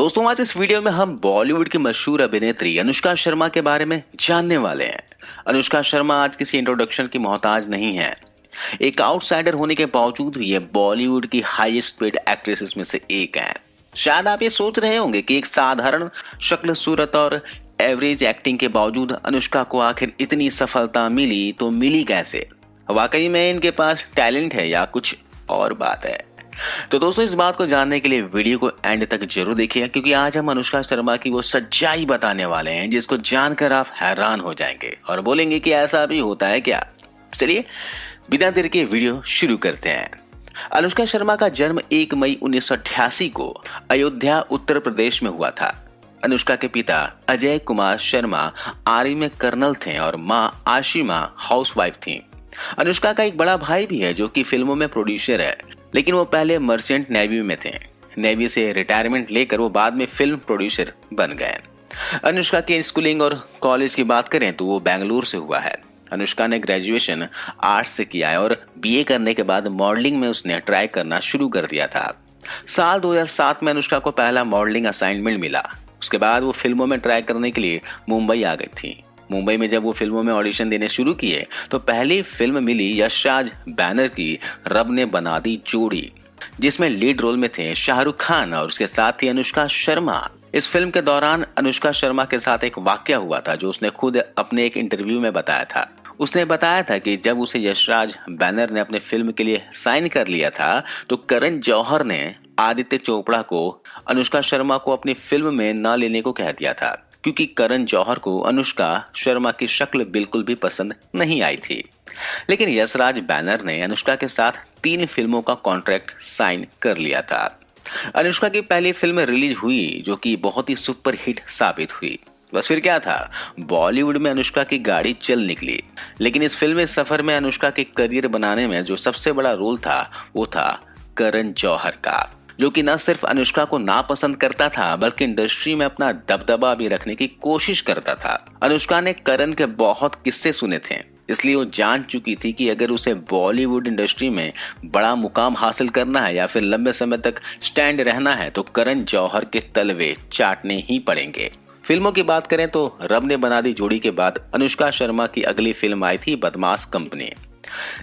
दोस्तों आज इस वीडियो में हम बॉलीवुड की मशहूर अभिनेत्री अनुष्का शर्मा के बारे में जानने वाले हैं। अनुष्का शर्मा आज किसी इंट्रोडक्शन की मोहताज नहीं है। एक आउटसाइडर होने के बावजूद ये बॉलीवुड की हाईएस्ट पेड एक्ट्रेसेस में से एक हैं। शायद आप ये सोच रहे होंगे कि एक साधारण शक्ल सूरत और एवरेज एक्टिंग के बावजूद अनुष्का को आखिर इतनी सफलता मिली तो मिली कैसे। वाकई में इनके पास टैलेंट है या कुछ और बात है। तो दोस्तों इस बात को जानने के लिए वीडियो को एंड तक जरूर देखिए, क्योंकि आज हम अनुष्का शर्मा की वो सच्चाई बताने वाले हैं जिसको जानकर आप हैरान हो जाएंगे और बोलेंगे कि ऐसा भी होता है क्या। चलिए बिना देर के वीडियो शुरू करते हैं। अनुष्का शर्मा का जन्म 1 मई 1988 को अयोध्या उत्तर प्रदेश में हुआ था। अनुष्का के पिता अजय कुमार शर्मा आर्मी में कर्नल थे और माँ आशिमा हाउसवाइफ थी। अनुष्का का एक बड़ा भाई भी है जो कि फिल्मों में प्रोड्यूसर है, लेकिन वो पहले मर्चेंट नेवी में थे। नेवी से रिटायरमेंट लेकर वो बाद में फिल्म प्रोड्यूसर बन गए। अनुष्का की स्कूलिंग और कॉलेज की बात करें तो वो बेंगलुरु से हुआ है। अनुष्का ने ग्रेजुएशन आर्ट्स से किया है और बीए करने के बाद मॉडलिंग में उसने ट्राई करना शुरू कर दिया था। साल 2007 में अनुष्का को पहला मॉडलिंग असाइनमेंट मिला। उसके बाद वो फिल्मों में ट्राई करने के लिए मुंबई आ गई थी। मुंबई में जब वो फिल्मों में ऑडिशन देने शुरू किए तो पहली फिल्म मिली यशराज बैनर की रब ने बना दी जोड़ी, जिसमें लीड रोल में थे शाहरुख खान और उसके साथ ही अनुष्का शर्मा। इस फिल्म के दौरान अनुष्का शर्मा के साथ एक वाकया हुआ था जो उसने खुद अपने एक इंटरव्यू में बताया था। उसने बताया था कि जब उसे यशराज बैनर ने अपने फिल्म के लिए साइन कर लिया था तो करण जौहर ने आदित्य चोपड़ा को अनुष्का शर्मा को अपनी फिल्म में न लेने को कह दिया था, क्योंकि करण जौहर को अनुष्का शर्मा की शक्ल बिल्कुल भी पसंद नहीं आई थी। लेकिन यशराज बैनर ने अनुष्का के साथ 3 फिल्मों का कॉन्ट्रैक्ट साइन कर लिया था। अनुष्का की पहली फिल्म रिलीज हुई जो कि बहुत ही सुपर हिट साबित हुई। बस फिर क्या था, बॉलीवुड में अनुष्का की गाड़ी चल निकली। लेकिन इस फिल्म सफर में अनुष्का के करियर बनाने में जो सबसे बड़ा रोल था वो था करण जौहर का, जो कि न सिर्फ अनुष्का को नापसंद करता था बल्कि इंडस्ट्री में अपना दबदबा भी रखने की कोशिश करता था। अनुष्का ने करण के बहुत किस्से सुने थे, इसलिए वो जान चुकी थी कि अगर उसे बॉलीवुड इंडस्ट्री में बड़ा मुकाम हासिल करना है या फिर लंबे समय तक स्टैंड रहना है तो करण जौहर के तलवे चाटने ही पड़ेंगे। फिल्मों की बात करें तो रब ने बना दी जोड़ी के बाद अनुष्का शर्मा की अगली फिल्म आई थी बदमाश कंपनी,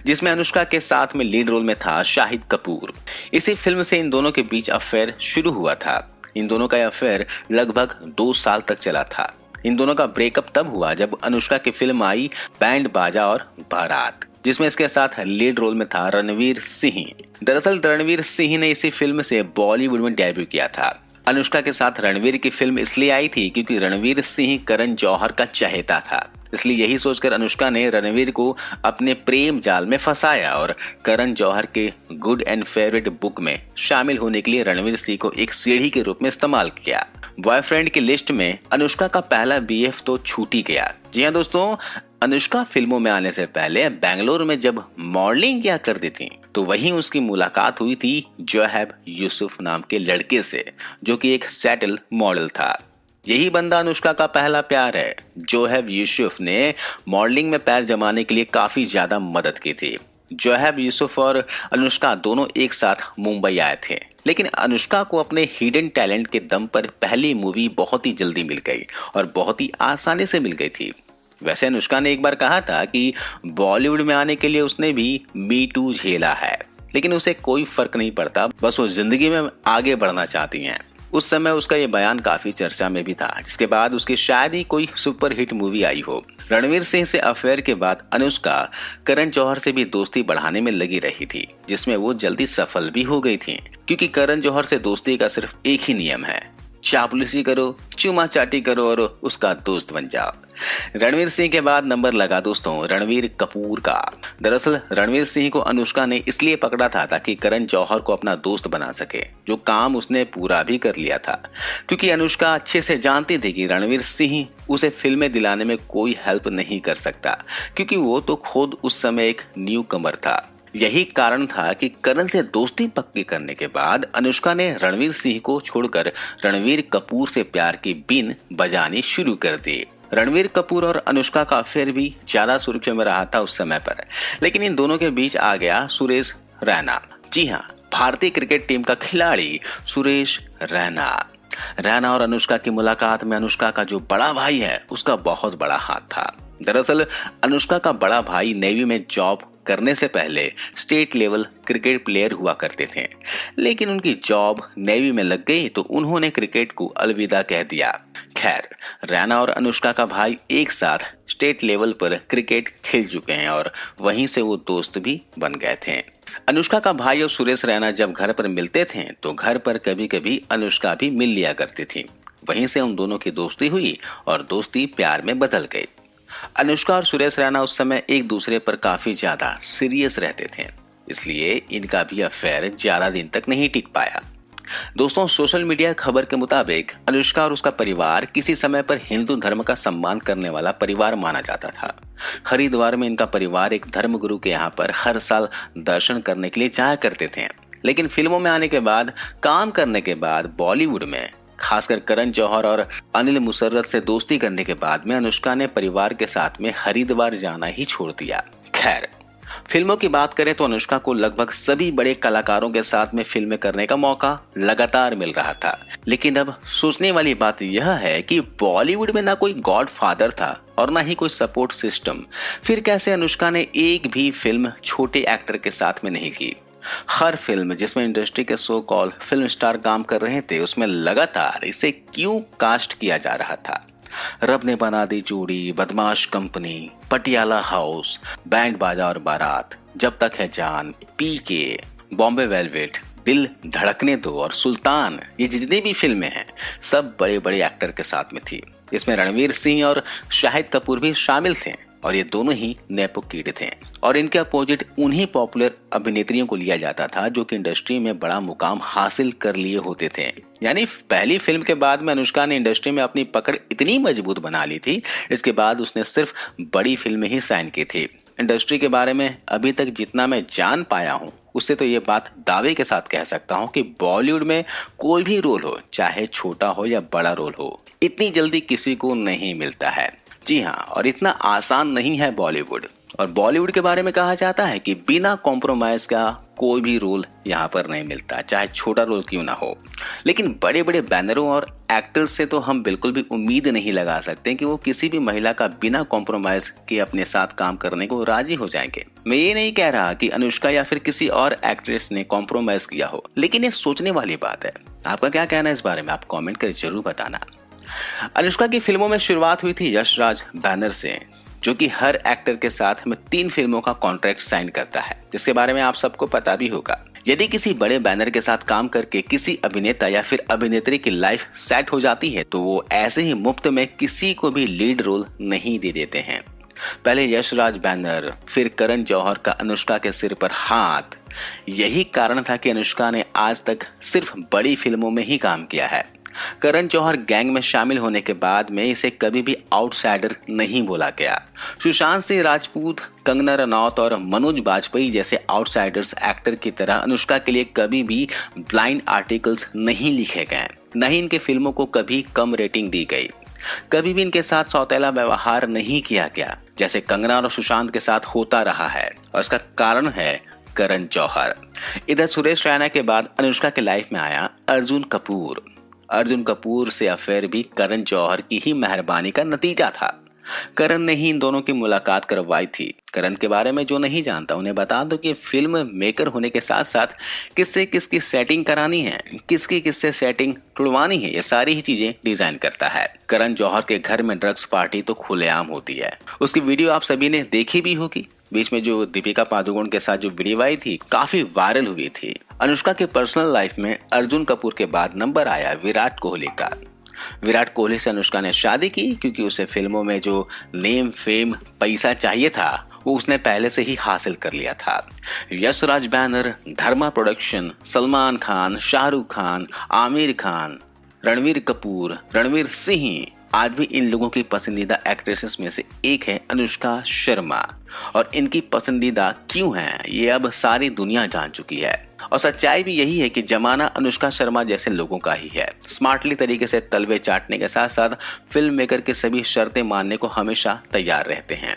जिसमें अनुष्का के साथ में लीड रोल में था शाहिद कपूर। इसी फिल्म से इन दोनों के बीच अफेयर शुरू हुआ था। इन दोनों का अफेयर लगभग 2 साल तक चला था। इन दोनों का ब्रेकअप तब हुआ जब अनुष्का की फिल्म आई बैंड बाजा और बारात, जिसमें इसके साथ लीड रोल में था रणवीर सिंह। दरअसल रणवीर सिंह ने इसी फिल्म से बॉलीवुड में डेब्यू किया था। अनुष्का के साथ रणवीर की फिल्म इसलिए आई थी क्योंकि रणवीर सिंह करण जौहर का चहेता था, इसलिए यही सोचकर अनुष्का ने रणवीर को अपने प्रेम जाल में फंसाया और करण जौहर के गुड एंड फेवरेट बुक में शामिल होने के लिए रणवीर सिंह को एक सीढ़ी के रूप में इस्तेमाल किया। बॉयफ्रेंड की लिस्ट में अनुष्का का पहला बीएफ तो छूट ही गया। जी हाँ दोस्तों, अनुष्का फिल्मों में आने से पहले बेंगलुरु में जब मॉडलिंग किया करती थी तो वहीं उसकी मुलाकात हुई थी जोहेब यूसुफ नाम के लड़के से, जो कि एक सेटल मॉडल था। यही बंदा अनुष्का का पहला प्यार है। जोहेब यूसुफ ने मॉडलिंग में पैर जमाने के लिए काफी ज्यादा मदद की थी। जोहेब यूसुफ और अनुष्का दोनों एक साथ मुंबई आए थे, लेकिन अनुष्का को अपने हिडन टैलेंट के दम पर पहली मूवी बहुत ही जल्दी मिल गई और बहुत ही आसानी से मिल गई थी। वैसे अनुष्का ने एक बार कहा था कि बॉलीवुड में आने के लिए उसने भी मी टू झेला है, लेकिन उसे कोई फर्क नहीं पड़ता, बस वो जिंदगी में आगे बढ़ना चाहती हैं। उस समय उसका ये बयान काफी चर्चा में भी था, जिसके बाद उसकी शायद ही कोई सुपर हिट मूवी आई हो। रणवीर सिंह से अफेयर के बाद अनुष्का करण जौहर से भी दोस्ती बढ़ाने में लगी रही थी, जिसमें वो जल्दी सफल भी हो गई थी, क्योंकि करण जौहर से दोस्ती का सिर्फ एक ही नियम है, चापलूसी करो, चुमा चाटी करो और उसका दोस्त बन जाओ। रणवीर सिंह के बाद नंबर लगा दोस्तों रणवीर कपूर का। दरअसल रणवीर सिंह को अनुष्का ने इसलिए पकड़ा था ताकि करण जौहर को अपना दोस्त बना सके, जो काम उसने पूरा भी कर लिया था, क्योंकि अनुष्का अच्छे से जानती थी कि रणवीर सिंह उसे फिल्में दिलाने में कोई हेल्प नहीं कर सकता, क्योंकि वो तो खुद उस समय एक न्यू कमर था। यही कारण था कि करण से दोस्ती पक्की करने के बाद अनुष्का ने रणवीर सिंह को छोड़कर रणवीर कपूर से प्यार की बीन बजानी शुरू कर दी। रणवीर कपूर और अनुष्का का अफेयर भी ज्यादा सुर्खियों में रहा था उस समय पर, लेकिन इन दोनों के बीच आ गया सुरेश रैना। जी हाँ, भारतीय क्रिकेट टीम का खिलाड़ी सुरेश रैना। रैना और अनुष्का की मुलाकात में अनुष्का का जो बड़ा भाई है उसका बहुत बड़ा हाथ था। दरअसल अनुष्का का बड़ा भाई नेवी में जॉब करने से पहले स्टेट लेवल क्रिकेट प्लेयर हुआ करते थे, लेकिन उनकी जॉब नेवी में लग गई तो उन्होंने क्रिकेट को अलविदा कह दिया। खैर, रैना और अनुष्का का भाई एक साथ स्टेट लेवल पर क्रिकेट खेल चुके हैं और वहीं से वो दोस्त भी बन गए थे। अनुष्का का भाई और सुरेश रैना जब घर पर मिलते थे तो घर पर कभी कभी अनुष्का भी मिल लिया करती थी। वहीं से उन दोनों की दोस्ती हुई और दोस्ती प्यार में बदल गई। अनुष्का और सुरेश रैना उस समय एक दूसरे पर काफी ज्यादा सीरियस रहते थे, इसलिए इनका भी अफेयर ज्यादा दिन तक नहीं टिक पाया। दोस्तों, सोशल मीडिया खबर के मुताबिक अनुष्का और उसका परिवार किसी समय पर हिंदू धर्म का सम्मान करने वाला परिवार माना जाता था। हरिद्वार में इनका परिवार एक धर्मगुरु के यहाँ पर हर साल दर्शन करने के लिए जाया करते थे, लेकिन फिल्मों में आने के बाद, काम करने के बाद, बॉलीवुड में खासकर करण जौहर और अनिल मुसर्रत से दोस्ती करने के बाद में अनुष्का ने परिवार के साथ में हरिद्वार जाना ही छोड़ दिया। खैर, फिल्मों की बात करें तो अनुष्का को लगभग सभी बड़े कलाकारों के साथ में फिल्में करने का मौका लगातार मिल रहा था, लेकिन अब सोचने वाली बात यह है कि बॉलीवुड में ना कोई गॉड फादर था और ना ही कोई सपोर्ट सिस्टम। फिर कैसे अनुष्का ने एक भी फिल्म छोटे एक्टर के साथ में नहीं की। हर फिल्म जिसमें इंडस्ट्री के सो कॉल फिल्म स्टार काम कर रहे थे उसमें लगातार इसे क्यों कास्ट किया जा रहा था। रब ने बना दी जोड़ी, बदमाश कंपनी, पटियाला हाउस, बैंड बाजा और बारात, जब तक है जान, पीके, बॉम्बे वेलवेट, दिल धड़कने दो और सुल्तान, ये जितनी भी फिल्में हैं सब बड़े बड़े एक्टर के साथ में थी। इसमें रणवीर सिंह और शाहिद कपूर भी शामिल थे और ये दोनों ही नेपो किड थे और इनके अपोजिट उन्हीं पॉपुलर अभिनेत्रियों को लिया जाता था जो कि इंडस्ट्री में बड़ा मुकाम हासिल कर लिए होते थे। यानी पहली फिल्म के बाद में अनुष्का ने इंडस्ट्री में अपनी पकड़ इतनी मजबूत बना ली थी, इसके बाद उसने सिर्फ बड़ी फिल्में ही साइन की थी। इंडस्ट्री के बारे में अभी तक जितना मैं जान पाया हूँ उससे तो ये बात दावे के साथ कह सकता हूँ कि बॉलीवुड में कोई भी रोल हो, चाहे छोटा हो या बड़ा रोल हो, इतनी जल्दी किसी को नहीं मिलता है। जी हाँ, और इतना आसान नहीं है बॉलीवुड। और बॉलीवुड के बारे में कहा जाता है कि बिना कॉम्प्रोमाइज का कोई भी रोल यहाँ पर नहीं मिलता, चाहे छोटा रोल क्यों ना हो। लेकिन बड़े बड़े बैनरों और एक्टर्स से तो हम बिल्कुल भी उम्मीद नहीं लगा सकते कि वो किसी भी महिला का बिना कॉम्प्रोमाइज के अपने साथ काम करने को राजी हो जाएंगे। मैं ये नहीं कह रहा कि अनुष्का या फिर किसी और एक्ट्रेस ने कॉम्प्रोमाइज किया हो, लेकिन ये सोचने वाली बात है। आपका क्या कहना है इस बारे में, आप कॉमेंट कर जरूर बताना। अनुष्का की फिल्मों में शुरुआत हुई थी यश राज बैनर से, जो कि हर एक्टर के साथ में 3 फिल्मों का कॉन्ट्रैक्ट साइन करता है, जिसके बारे में आप सबको पता भी होगा। यदि किसी बड़े बैनर के साथ काम करके किसी अभिनेता या फिर अभिनेत्री की लाइफ सेट हो जाती है तो वो ऐसे ही मुफ्त में किसी को भी लीड रोल नहीं दे देते हैं। पहले यश राज बैनर, फिर करण जौहर का अनुष्का के सिर पर हाथ। यही कारण था कि अनुष्का ने आज तक सिर्फ बड़ी फिल्मों में ही काम किया है। करण जौहर गैंग में शामिल होने के बाद में इसे कभी भी आउटसाइडर नहीं बोला गया। सुशांत सिंह राजपूत, कंगना रनौत और मनोज बाजपेयी जैसे आउटसाइडर्स एक्टर की तरह अनुष्का के लिए कभी भी ब्लाइंड आर्टिकल्स नहीं लिखे गए, न ही इनके फिल्मों को कभी कम रेटिंग दी गई। कभी भी इनके साथ सौतेला व्यवहार नहीं किया गया, जैसे कंगना और सुशांत के साथ होता रहा है, और इसका कारण है करण जौहर। इधर सुरेश रैना के बाद अनुष्का के लाइफ में आया अर्जुन कपूर। अर्जुन कपूर से अफेयर भी करण जौहर की ही मेहरबानी का नतीजा था। करण ने ही इन दोनों की मुलाकात करवाई थी। करण के बारे में जो नहीं जानता उन्हें बता दो कि फिल्म मेकर होने के साथ साथ किससे किसकी सेटिंग करानी है, किसकी किससे सेटिंग तुड़वानी है, ये सारी ही चीजें डिजाइन करता है। करण जौहर के घर में ड्रग्स पार्टी तो खुलेआम होती है। उसकी वीडियो आप सभी ने देखी भी होगी। बीच में जो दीपिका पादुकोण के साथ जो वीडियो आई थी काफी वायरल हुई थी। अनुष्का के पर्सनल लाइफ में अर्जुन कपूर के बाद नंबर आया विराट कोहली का। विराट कोहली से अनुष्का ने शादी की क्योंकि उसे फिल्मों में जो नेम, फेम, पैसा चाहिए था वो उसने पहले से ही हासिल कर लिया था। यश राज बैनर, धर्मा प्रोडक्शन, सलमान खान, शाहरुख खान, आमिर खान, रणवीर कपूर, रणवीर सिंह, आज भी इन लोगों की पसंदीदा एक्ट्रेसेस में से एक है अनुष्का शर्मा। और इनकी पसंदीदा क्यों है ये अब सारी दुनिया जान चुकी है। और सच्चाई भी यही है कि जमाना अनुष्का शर्मा जैसे लोगों का ही है। स्मार्टली तरीके से तलवे चाटने के साथ साथ फिल्म मेकर की सभी शर्तें मानने को हमेशा तैयार रहते हैं।